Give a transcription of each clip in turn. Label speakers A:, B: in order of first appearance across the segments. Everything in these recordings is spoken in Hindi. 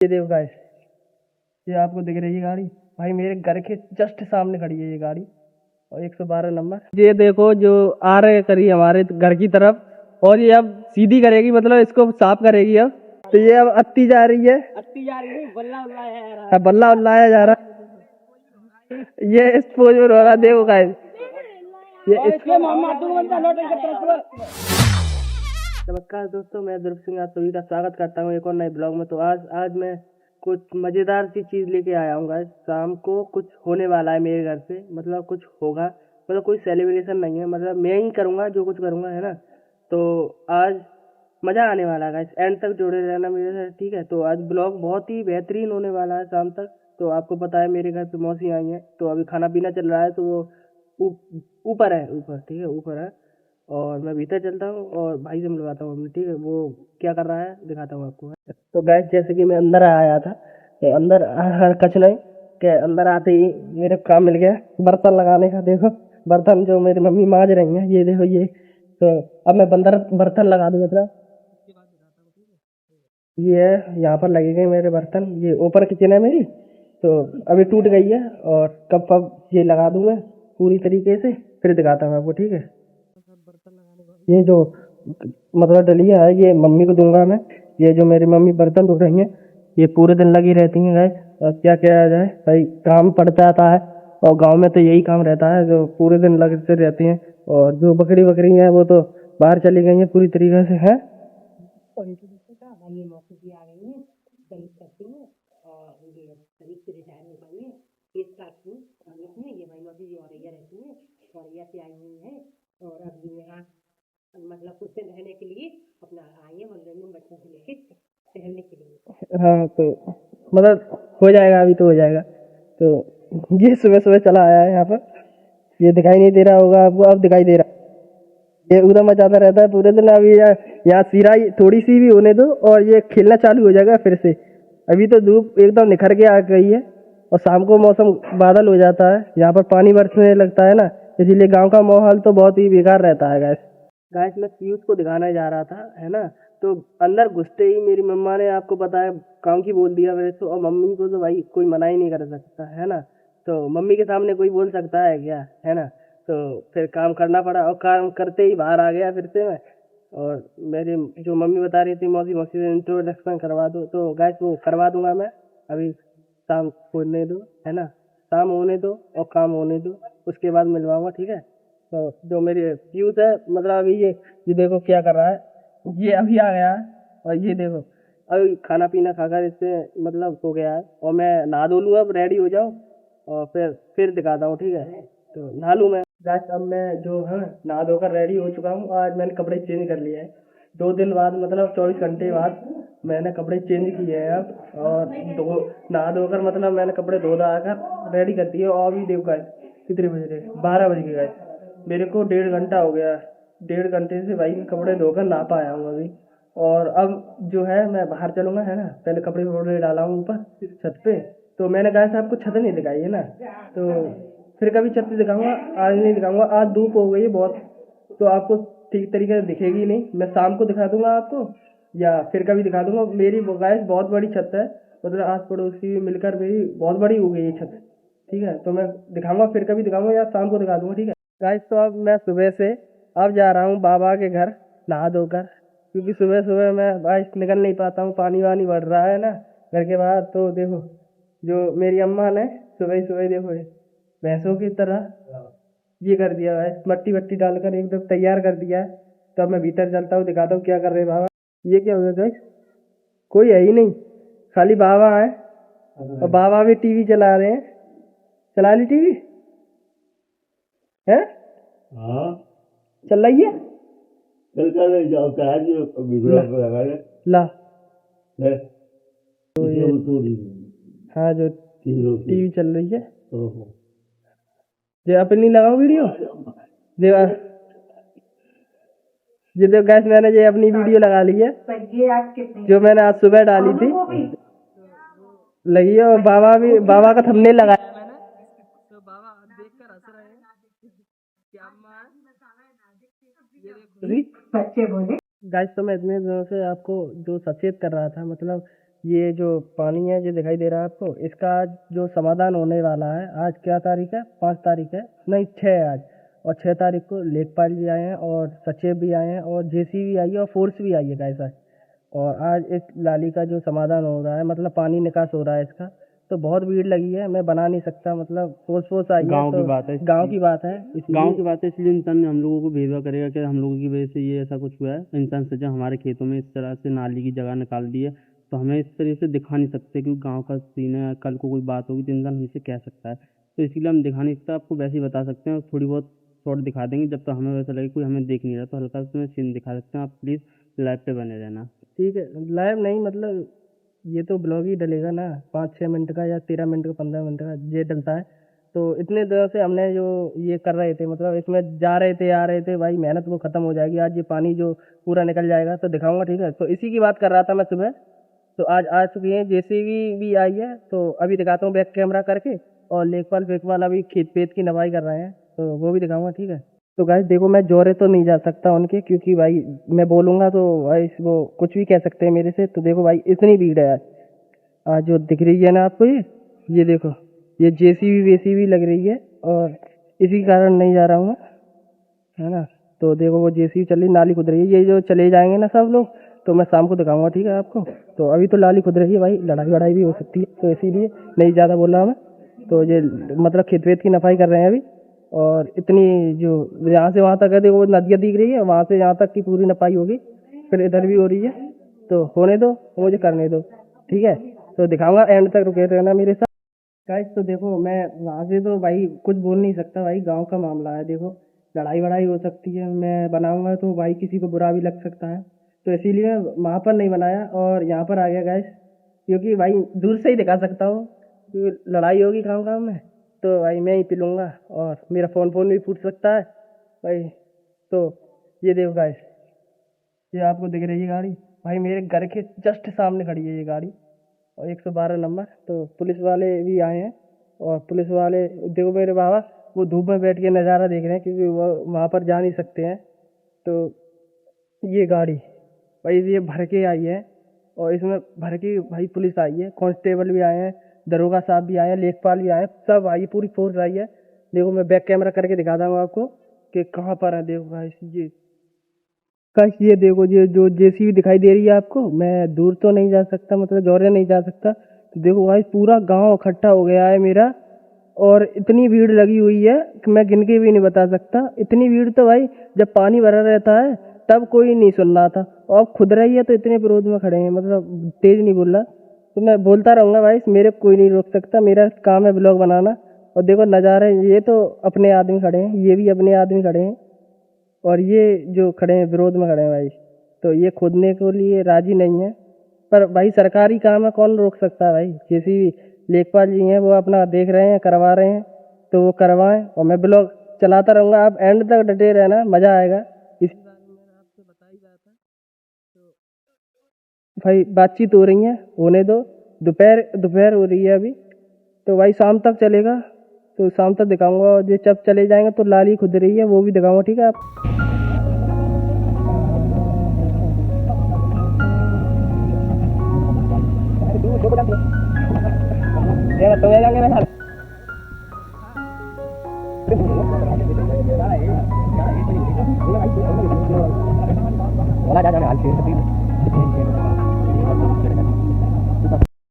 A: ये देखो गाइस, ये आपको दिख रही है गाड़ी, भाई मेरे घर के जस्ट सामने खड़ी है ये गाड़ी और 112 नंबर। ये देखो जो आ रहे करी हमारे घर की तरफ, और ये अब सीधी करेगी, मतलब इसको साफ करेगी अब। तो ये अब अत्ती जा रही है, बल्ला उल्लाया जा रहा है। ये इस पोज में रो रहा, देखो गाइस। नमस्कार दोस्तों, मैं ध्रुव सिंह आप सभी का स्वागत करता हूँ एक और नए ब्लॉग में। तो आज मैं कुछ मज़ेदार सी चीज़ लेके आया हूँ गाइस। शाम को कुछ होने वाला है मेरे घर पे, मतलब कुछ होगा, मतलब कोई सेलिब्रेशन नहीं है, मतलब मैं ही करूँगा जो कुछ करूँगा, है ना। तो आज मज़ा आने वाला है गाइस, एंड तक जुड़े रहना मेरे साथ, ठीक है। तो आज ब्लॉग बहुत ही बेहतरीन होने वाला है शाम तक। तो आपको पता है मेरे घर पे मौसी आई हैं, तो अभी खाना पीना चल रहा है, तो वो ऊपर है, ऊपर, ठीक है, ऊपर है। और मैं भीतर चलता हूँ और भाई से मिलवाता हूँ, ठीक है, वो क्या कर रहा है दिखाता हूँ आपको। तो गैस जैसे कि मैं अंदर आया था, तो अंदर कच नहीं के अंदर आते ही मेरे को काम मिल गया बर्तन लगाने का। देखो बर्तन जो मेरी मम्मी मांज रही हैं, ये देखो ये। तो अब मैं बर्तन लगा दूँ, मतलब ये है, यहाँ पर लगेंगे मेरे बर्तन। ये ऊपर किचन है मेरी, तो अभी टूट गई है, और कब अब ये लगा दूँ मैं पूरी तरीके से, फिर दिखाता हूँ आपको, ठीक है। ये जो मतलब डलिया है, ये मम्मी को दूंगा मैं। ये जो मेरी मम्मी बर्तन धो रही हैं, ये पूरे दिन लगी रहती हैं गाइस। और क्या किया जाए भाई, काम पड़ जाता है, और गांव में तो यही काम रहता है, जो पूरे दिन लगते रहती हैं। और जो बकरी बकरी हैं वो तो बाहर चली गई हैं पूरी तरीके से, है। हाँ तो मतलब हो जाएगा, अभी तो हो जाएगा। तो ये सुबह सुबह चला आया है यहाँ पर, ये दिखाई नहीं दे रहा होगा आपको, अब दिखाई दे रहा है। ये उधर मचाता रहता है पूरे दिन। अभी यहाँ सिराई थोड़ी सी भी होने दो और ये खेलना चालू हो जाएगा फिर से। अभी तो धूप एकदम निखर के आ गई है, और शाम को मौसम बादल हो जाता है, यहाँ पर पानी बरसने लगता है ना, इसीलिए गांव का माहौल तो बहुत ही बेकार रहता है गैस। गाइस मैं पीयूष को दिखाने जा रहा था, है ना। तो अंदर घुसते ही मेरी मम्मा ने, आपको पता है, काम की बोल दिया मेरे से। और मम्मी को तो भाई कोई मना ही नहीं कर सकता, है ना। तो मम्मी के सामने कोई बोल सकता है क्या, है ना। तो फिर काम करना पड़ा, और काम करते ही बाहर आ गया फिर से मैं। और मेरी जो मम्मी बता रही थी, मौसी मौसी से इंट्रोडक्शन करवा दो, तो गाइस वो करवा दूंगा मैं। अभी शाम होने दो, है ना, शाम होने दो और काम होने दो, उसके बाद मिलवाऊंगा, ठीक है। तो जो मेरी फ्यूज है, मतलब अभी ये देखो क्या कर रहा है, ये अभी आ गया है। और ये देखो अभी खाना पीना खाकर इससे मतलब हो गया है, और मैं नहा धो लूँ, अब रेडी हो जाऊँ और फिर दिखाता हूँ, ठीक है। तो नहा लूँ मैं गाइस, अब मैं जो है नहा धोकर रेडी हो चुका हूँ। आज मैंने कपड़े चेंज कर लिए हैं, 2 दिन बाद, मतलब 24 घंटे बाद मैंने कपड़े चेंज किए हैं अब। और दो नहा धोकर, मतलब मैंने कपड़े धो धा कर रेडी कर दिए। और अभी देखो गाइस कितने बज रहे, 12 बज गए गाइस। मेरे को 1.5 घंटा हो गया, 1.5 घंटे से भाई कपड़े धोकर नहा पाया हूँ अभी। और अब जो है मैं बाहर चलूंगा, है ना। पहले कपड़े वपड़े डाला हूँ ऊपर छत पे। तो मैंने कहा आपको छत नहीं दिखाई है ना, तो फिर कभी छत दिखाऊंगा, आज नहीं दिखाऊंगा। आज धूप हो गई है बहुत, तो आपको ठीक तरीके से दिखेगी नहीं। मैं शाम को दिखा दूंगा आपको, या फिर कभी दिखा दूंगा। मेरी गाइस बहुत बड़ी छत है, मतलब आस पड़ोसी मिलकर मेरी बहुत बड़ी हो गई है छत, ठीक है। तो मैं दिखाऊंगा, फिर कभी दिखाऊंगा, या शाम को दिखा दूंगा, ठीक है गाइस। तो अब मैं सुबह से अब जा रहा हूँ बाबा के घर नहा धोकर, क्योंकि सुबह सुबह मैं भाई निकल नहीं पाता हूँ, पानी वानी बढ़ रहा है ना घर के बाहर। तो देखो जो मेरी अम्मा ने सुबह सुबह देखो भैंसों की तरह ये कर दिया है, मट्टी वट्टी डालकर एकदम तैयार कर दिया है। तो अब मैं भीतर चलता हूँ, दिखाता हूँ क्या कर रहे हैं बाबा। ये क्या हो गया गाइस, कोई है ही नहीं, खाली बाबा है। और बाबा भी टीवी चला रहे हैं। चला ली टीवी है,
B: हाँ
A: चल रही है।
B: चल कर जाओ क्या है जो वीडियो पे लगा ले
A: ला
B: ले
A: तो
B: इसे
A: ये
B: उतरी
A: हाँ, जो
B: हीरो की
A: टीवी चल रही है,
B: ओहो
A: जो अपनी लगाऊं वीडियो। देख ये देख गैस, मैंने ये अपनी वीडियो लगा ली है, जो मैंने आज सुबह डाली थी, लगी है। और बाबा का थंबनेल लगाया मैंने, तो बाबा देख कर हंस रहे हैं कि अम्मा ये देखो गाइस। तो मैं इतने दिनों से आपको जो सचेत कर रहा था, मतलब ये जो पानी है जो दिखाई दे रहा है आपको, इसका आज जो समाधान होने वाला है, आज क्या तारीख है, 5 तारीख है, नहीं 6 है आज, और 6 तारीख को लेखपाल भी आए हैं और सचिव भी आए हैं और जेसीबी आई है और फोर्स भी आई है गाइस आज। और आज इस नाली का जो समाधान हो रहा है, मतलब पानी निकास हो रहा है इसका, तो बहुत भीड़ लगी है, मैं बना नहीं सकता, मतलब फोर्स आई है,
C: गांव की
A: तो
C: बात है,
A: गांव की बात है,
C: गांव
A: इसलिए
C: की बात है, इसलिए इंसान हम लोगों को भेदभाव करेगा कि हम लोगों की वजह से ये ऐसा कुछ हुआ है। इंसान सोचा हमारे खेतों में इस तरह से नाली की जगह निकाल दी है, तो हमें इस तरह से दिखा नहीं सकते, क्योंकि गांव का सीन है, कल को कोई बात होगी तो इंसान हमसे कह सकता है, तो इसीलिए हम दिखा नहीं सकते। आपको वैसे ही बता सकते हैं और थोड़ी बहुत शॉर्ट दिखा देंगे, जब तक हमें वैसा लगे कोई हमें देख नहीं रहा तो हल्का सा सीन दिखा सकते हैं। आप प्लीज़ लाइव पे बने रहना।
A: ठीक है। लाइव नहीं, मतलब ये तो ब्लॉग ही डलेगा ना, 5-6 मिनट का या 13 मिनट का, 15 मिनट का ये डलता है। तो इतने देर से हमने जो ये कर रहे थे, मतलब इसमें जा रहे थे आ रहे थे, भाई मेहनत वो खत्म हो जाएगी, आज ये पानी जो पूरा निकल जाएगा तो दिखाऊंगा, ठीक है। तो इसी की बात कर रहा था मैं सुबह, तो आज आ चुकी है जेसीबी भी आई है, तो अभी दिखाता हूँ बैक कैमरा करके, और लेखपाल फेखपाल अभी खेत पेत की नवाई कर रहे हैं, तो वो भी दिखाऊंगा, ठीक है। तो गाइस देखो, मैं जोरे तो नहीं जा सकता उनके, क्योंकि भाई मैं बोलूंगा तो भाई वो कुछ भी कह सकते हैं मेरे से। तो देखो भाई, इतनी भीड़ है आज जो दिख रही है ना आपको, ये देखो, ये जेसीबी वेसीबी लग रही है, और इसी कारण नहीं जा रहा हूँ मैं, है ना। तो देखो वो जेसीबी चल रही, नाली खुद रही है, ये जो चले जाएंगे ना सब लोग, तो मैं शाम को दिखाऊंगा, ठीक है आपको। तो अभी तो नाली खुद रही है भाई, लड़ाई वड़ाई भी हो सकती है, तो इसीलिए नहीं ज़्यादा बोल रहा मैं। तो ये मतलब खेत वेत की नफाई कर रहे हैं अभी, और इतनी जो यहाँ से वहाँ तक है, देखो वो नदियाँ दिख रही है, वहाँ से यहाँ तक की पूरी नफाई होगी, फिर इधर भी हो रही है, तो होने दो, मुझे करने दो, ठीक है। तो दिखाऊंगा, एंड तक रुके रहना मेरे साथ गाइस। तो देखो मैं वहाँ से तो भाई कुछ बोल नहीं सकता, भाई गांव का मामला है, देखो लड़ाई वड़ाई हो सकती है, मैं बनाऊंगा तो भाई किसी को बुरा भी लग सकता है, तो इसीलिए वहाँ पर नहीं बनाया और यहाँ पर आ गया गाइस, क्योंकि भाई दूर से ही दिखा सकता हूँ, क्योंकि लड़ाई होगी गाँव गाँव में तो भाई मैं ही पिलूँगा, और मेरा फ़ोन भी फूट सकता है भाई। तो ये देखो गाइस, ये आपको दिख रही है गाड़ी, भाई मेरे घर के जस्ट सामने खड़ी है ये गाड़ी, और 112 नंबर। तो पुलिस वाले भी आए हैं, और पुलिस वाले देखो मेरे बाबा वो धूप में बैठ के नज़ारा देख रहे हैं, क्योंकि वो वहाँ पर जा नहीं सकते हैं। तो ये गाड़ी भाई ये भर के आई है, और इसमें भर के भाई पुलिस आई है, कांस्टेबल भी आए हैं, दरोगा साहब भी आए हैं, लेखपाल भी आए हैं, सब आई है, पूरी फोर्स आई है। देखो मैं बैक कैमरा करके दिखा दूँगा आपको कि कहाँ पर है। देखो भाई ये देखो, ये जो जेसीबी दिखाई दे रही है आपको, मैं दूर तो नहीं जा सकता, मतलब जोरे नहीं जा सकता। तो देखो भाई पूरा गांव इकट्ठा हो गया है मेरा, और इतनी भीड़ लगी हुई है कि मैं गिन के भी नहीं बता सकता। इतनी भीड़ तो भाई जब पानी भरा रहता है तब कोई नहीं सुन रहा था, और अब खुद रही है तो इतने विरोध में खड़े हैं, मतलब तेज नहीं बोल रहा, तो मैं बोलता रहूँगा भाई, मेरे कोई नहीं रोक सकता, मेरा काम है ब्लॉग बनाना। और देखो नज़ारे, ये तो अपने आदमी खड़े हैं, ये भी अपने आदमी खड़े हैं, और ये जो खड़े हैं विरोध में खड़े हैं भाई, तो ये खोदने के लिए राजी नहीं है। पर भाई सरकारी काम है, कौन रोक सकता है भाई। जैसे भी लेखपाल जी हैं वो अपना देख रहे हैं, करवा रहे हैं, तो वो करवाएं, और मैं ब्लॉग चलाता रहूँगा, आप एंड तक डटे रहना, मज़ा आएगा। इसी बारे में मैंने आपसे बता ही रहा था। तो भाई बातचीत हो रही है, होने दो, दोपहर हो रही है अभी, तो भाई शाम तक चलेगा, तो शाम तक दिखाऊंगा, और जो जब चले जाएंगे तो लाली खुद रही है वो भी दिखाऊंगा, ठीक है आप।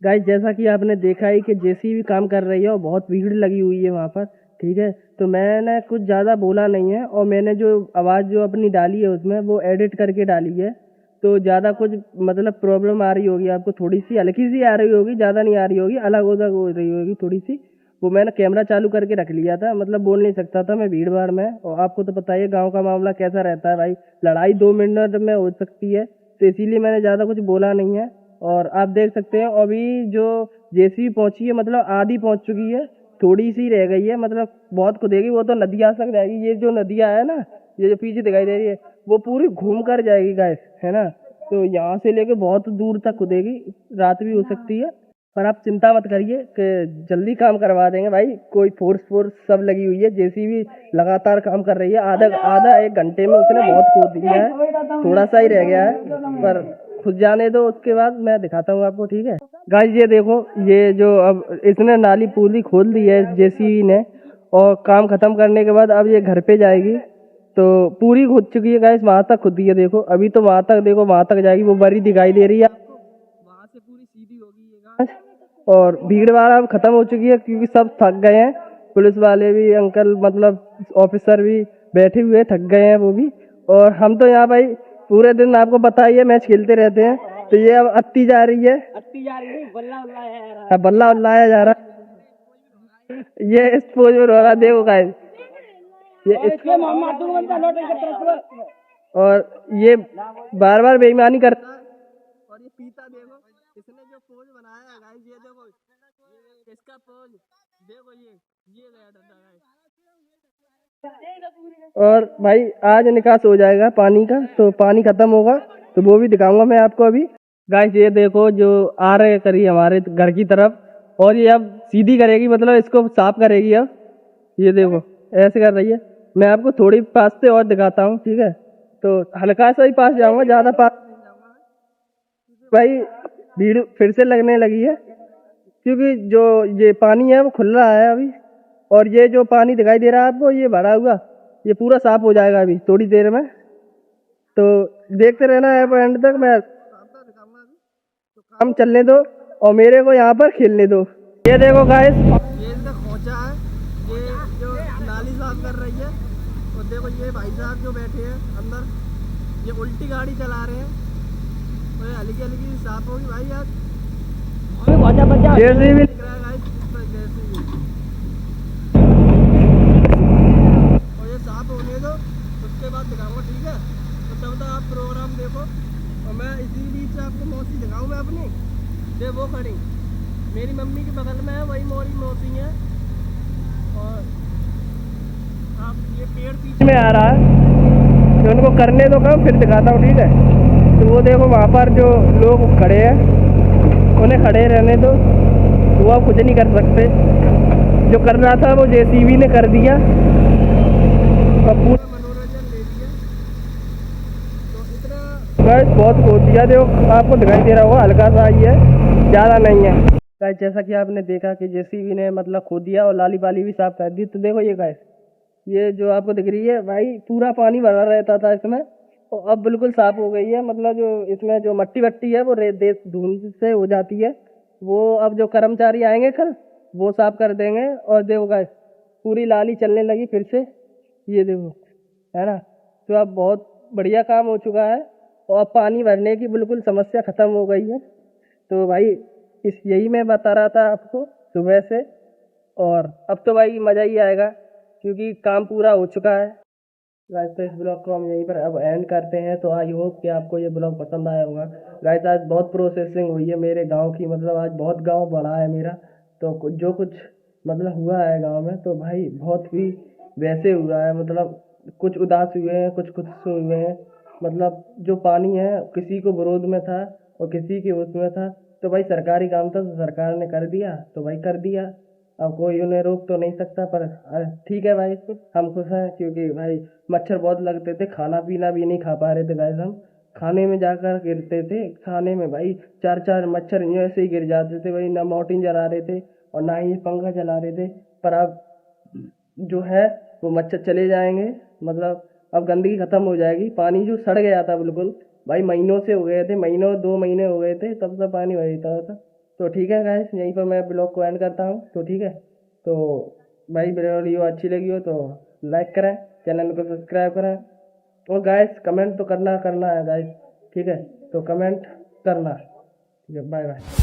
A: गाइस जैसा कि आपने देखा है कि जेसीबी काम कर रही है और बहुत भीड़ लगी हुई है वहाँ पर, ठीक है। तो मैंने कुछ ज़्यादा बोला नहीं है, और मैंने जो आवाज़ जो अपनी डाली है उसमें वो एडिट करके डाली है, तो ज़्यादा कुछ मतलब प्रॉब्लम आ रही होगी आपको, थोड़ी सी हल्की सी आ रही होगी, ज़्यादा नहीं आ रही होगी, अलग अलग हो रही होगी थोड़ी सी। वो मैंने कैमरा चालू करके रख लिया था, मतलब बोल नहीं सकता था मैं भीड़ भाड़ में, और आपको तो पता ही है गाँव का मामला कैसा रहता है भाई, लड़ाई 2 मिनट में हो सकती है, तो इसीलिए मैंने ज़्यादा कुछ बोला नहीं है। और आप देख सकते हैं अभी जो जेसीबी पहुंची है, मतलब आधी पहुंच चुकी है, थोड़ी सी रह गई है, मतलब बहुत खुदेगी, वो तो नदिया तक जाएगी। ये जो नदियाँ है ना, ये जो पीछे दिखाई दे रही है, वो पूरी घूम कर जाएगी गाइस, है ना। तो यहाँ से लेके बहुत दूर तक खुदेगी, रात भी हो सकती है, पर आप चिंता मत करिए कि जल्दी काम करवा देंगे भाई। कोई फोर्स सब लगी हुई है, जेसीबी लगातार काम कर रही है, आधा 1 घंटे में उसने बहुत खोद दिया है, थोड़ा सा ही रह गया है, पर खुद जाने दो, उसके बाद मैं दिखाता हूँ आपको, ठीक है गाइस। ये देखो, ये जो अब इसने नाली पूरी खोल दी है जेसीबी ने, और काम खत्म करने के बाद अब ये घर पे जाएगी, तो पूरी खुद चुकी है गाइस, वहां तक खुदी है। देखो अभी तो वहां तक, देखो वहां तक जाएगी, वो बड़ी दिखाई दे रही है आपको, वहां से पूरी सीधी होगी ये गाइस। और भीड़ भाड़ अब खत्म हो चुकी है, क्योंकि सब थक गए हैं, पुलिस वाले भी, अंकल मतलब ऑफिसर भी बैठे हुए थक गए हैं वो भी। और हम तो यहाँ भाई पूरे दिन, आपको पता ही है, मैच खेलते रहते हैं। तो ये अब अत्ती जा रही है, बल्ला उल्लाया जा रहा है। ये इस पोज में रो रहा, देखो गाइस, ये और ये बार बार बेईमानी करता है। और ये पीता, देखो इसने जो पोज बनाया है गाइस, ये देखो इसका पोज, देखो ये गया डंडा गाइस। और भाई आज निकास हो जाएगा पानी का, तो पानी खत्म होगा तो वो भी दिखाऊंगा मैं आपको अभी गाइस। ये देखो जो आ रहे करी हमारे घर की तरफ, और ये अब सीधी करेगी, मतलब इसको साफ करेगी अब। ये देखो ऐसे कर रही है। मैं आपको थोड़ी पास से और दिखाता हूँ, ठीक है, तो हल्का सा ही पास जाऊंगा, ज्यादा पास भाई भीड़ फिर से लगने लगी है, क्योंकि जो ये पानी है वो खुल रहा है अभी। और ये जो पानी दिखाई दे रहा है आपको, ये भरा हुआ, ये पूरा साफ हो जाएगा अभी थोड़ी देर में, तो देखते रहना है एंड तक। मैं तो काम चलने दो और मेरे को यहाँ पर खेलने दो। ये देखो गाइस, ये खोचा है, ये जो नाली साफ कर रही है। और देखो ये भाई साहब जो बैठे हैं अंदर, ये उल्टी गाड़ी चला रहे हैं, और हल्की हल्की साफ होगी भाई आज। जैसे भी और ये साफ होने दो, उसके बाद दिखाऊंगा, ठीक है। तो तब तक आप प्रोग्राम देखो, और मैं इसी बीच आपको मौसी दिखाऊँ मैं अपनी। ये वो खड़ी मेरी मम्मी के बगल में है, वही मोरी मौसी है। और आप ये पेड़ पीछे में आ रहा है, तो उनको करने दो काम, फिर दिखाता हूँ, ठीक है। तो वो देखो वहाँ पर जो लोग खड़े हैं, उन्हें खड़े रहने दो, वो आप कुछ नहीं कर सकते। जो कर रहा था वो जेसीबी ने कर दिया, और पूरा मनोरंजन ले लिया। तो इतना गाइस बहुत खोद दिया, देखो आपको दिखाई दे रहा होगा, हल्का सा ही है, ज़्यादा नहीं है गाइस। जैसा कि आपने देखा कि जेसीबी ने मतलब खोद दिया और लाली बाली भी साफ कर दी। तो देखो ये गाइस, ये जो आपको दिख रही है भाई, पूरा पानी भरा रहता था इसमें, और अब बिल्कुल साफ हो गई है। मतलब जो इसमें जो मट्टी वट्टी है वो धुंध से हो जाती है, वो अब जो कर्मचारी आएंगे कल वो साफ कर देंगे। और देखो गाइस पूरी लाली चलने लगी फिर से, ये देखो, है ना। तो अब बहुत बढ़िया काम हो चुका है, और अब पानी भरने की बिल्कुल समस्या ख़त्म हो गई है। तो भाई यही मैं बता रहा था आपको सुबह से, और अब तो भाई मज़ा ही आएगा, क्योंकि काम पूरा हो चुका है गाइस। तो इस ब्लॉग को हम यहीं पर अब एंड करते हैं। तो आई होप कि आपको ये ब्लॉग पसंद आया होगा गाइस। आज बहुत प्रोसेसिंग हुई है मेरे गांव की, मतलब आज बहुत गांव बढ़ा है मेरा। तो जो कुछ मतलब हुआ है गांव में, तो भाई बहुत ही वैसे हुआ है, मतलब कुछ उदास हुए हैं, कुछ खुश हुए हैं। मतलब जो पानी है किसी को विरोध में था और किसी के उसमें था, तो भाई सरकारी काम था तो सरकार ने कर दिया, तो भाई कर दिया। अब कोई उन्हें रोक तो नहीं सकता, पर ठीक है भाई, हम खुश हैं, क्योंकि भाई मच्छर बहुत लगते थे, खाना पीना भी नहीं खा पा रहे थे गाइस। हम खाने में जाकर गिरते थे, खाने में भाई 4-4 मच्छर ऐसे ही गिर जाते थे भाई, ना मोर्टिन जला रहे थे और ना ही पंखा चला रहे थे। पर अब जो है वो मच्छर चले जाएंगे, मतलब अब गंदगी खत्म हो जाएगी। पानी जो सड़ गया था बिल्कुल भाई, महीनों से हो गए थे, महीनों 2 महीने हो गए थे तब तक पानी बहता था। तो ठीक है गाइस, यहीं पर मैं ब्लॉग को एंड करता हूँ। तो ठीक है, तो भाई वीडियो अच्छी लगी हो तो लाइक करें, चैनल को सब्सक्राइब करें, और गाइस कमेंट तो करना है गाइस, ठीक है। तो कमेंट करना, ठीक है, बाय बाय।